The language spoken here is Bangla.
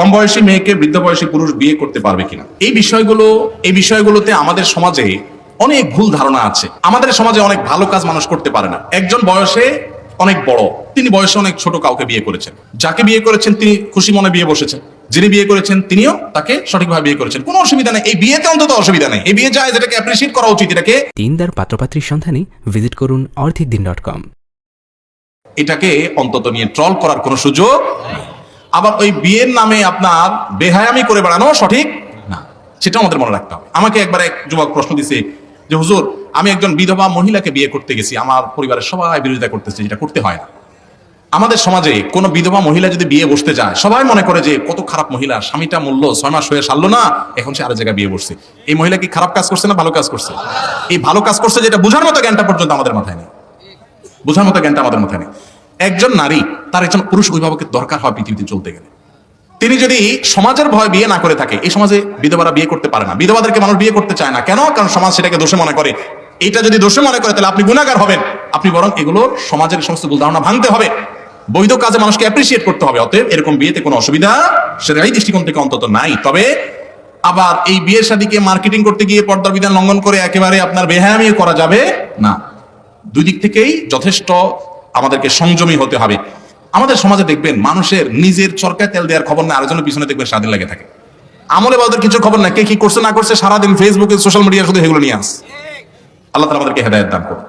কম বয়সী মেয়েকে বৃদ্ধ বয়সী পুরুষ বিয়ে করতে পারবে কিনা, এই বিষয়গুলোতে আমাদের সমাজে অনেক ভুল ধারণা আছে। আমাদের সমাজে অনেক ভালো কাজ মানুষ করতে পারে না। একজন বয়সে অনেক বড়, তিনি বয়সে অনেক ছোট কাউকে বিয়ে করেছেন, যাকে বিয়ে করেছেন তিনি খুশি মনে বিয়ে বসেছেন, যিনি বিয়ে করেছেন তিনিও তাকে সঠিকভাবে বিয়ে করেছেন, কোনো অসুবিধা নেই। এই বিয়েতে অন্তত অসুবিধা নেই, এই বিয়ে যায়, যেটাকে অ্যাপ্রিশিয়েট করা উচিত। এটাকে দিনদার পাত্রপাত্রীর সন্ধানে ভিজিট করুন orthikdin.com। এটাকে অন্তত নিয়ে ট্রল করার কোনো সুযোগ নেই। আবার ওই বিয়ের নামে আপনার বেহায়ামি করে বেড়ানো সঠিক না, সেটা আমাদের মনে রাখতে হবে। আমাকে একবার এক যুবক প্রশ্ন দিছে যে হুজুর, আমি একজন বিধবা মহিলাকে বিয়ে করতে গেছি, আমার পরিবারের সবাই বিরোধিতা করতেছে, যেটা করতে হয় না। আমাদের সমাজে কোন বিধবা মহিলা যদি বিয়ে বসতে যায়, সবাই মনে করে যে কত খারাপ মহিলা, স্বামীটা মূল্য 6 মাস হয়ে সারলো না, এখন সে আরেক জায়গায় বিয়ে বসছে। এই মহিলা কি খারাপ কাজ করছে না ভালো কাজ করছে? এই ভালো কাজ করছে, যেটা বোঝার মতো জ্ঞানটা পর্যন্ত আমাদের মাথায় নেই, বোঝার মতো জ্ঞানটা আমাদের মাথায় নেই। একজন নারী, তার একজন পুরুষ অভিভাবকের দরকার হয় পৃথিবীতে চলতে গেলে। তিনি যদি সমাজের ভয় বিয়ে না করে থাকে, এই সমাজে বিধবারা বিয়ে করতে পারে না। বিধবাদেরকে মানুষ বিয়ে করতে চায় না কেন? কারণ সমাজ সেটাকে দোষে মনে করে। এটা যদি দোষে মনে করে, তাহলে আপনি গুনাহগার হবেন। আপনি বরং এগুলোর সমাজের সমস্ত ভুল ধারণা ভাঙতে হবে, বৈধ কাজে মানুষকে অ্যাপ্রিশিয়েট করতে হবে। অতএব এরকম বিয়েতে কোনো অসুবিধা সেটাই দৃষ্টিকোণ থেকে অন্তত নাই। তবে আবার এই বিয়ের শাদীকে মার্কেটিং করতে গিয়ে পর্দার বিধান লঙ্ঘন করে একেবারে আপনার বেহায়ামি করা যাবে না। দুই দিক থেকেই যথেষ্ট আমাদেরকে সংযমী হতে হবে। আমাদের সমাজে দেখবেন মানুষের নিজের চরকায় তেল দেওয়ার খবর না, আরেকজনের পিছনে দেখবেন স্বাধীন লেগে থাকে। আমলে বাদের কিছু খবর না, কে কি করছে না করছে, সারাদিন ফেসবুকে সোশ্যাল মিডিয়া শুধু এগুলো নিয়ে আস। আল্লাহ তাআলা আমাদেরকে হেদায়েত দান করুন।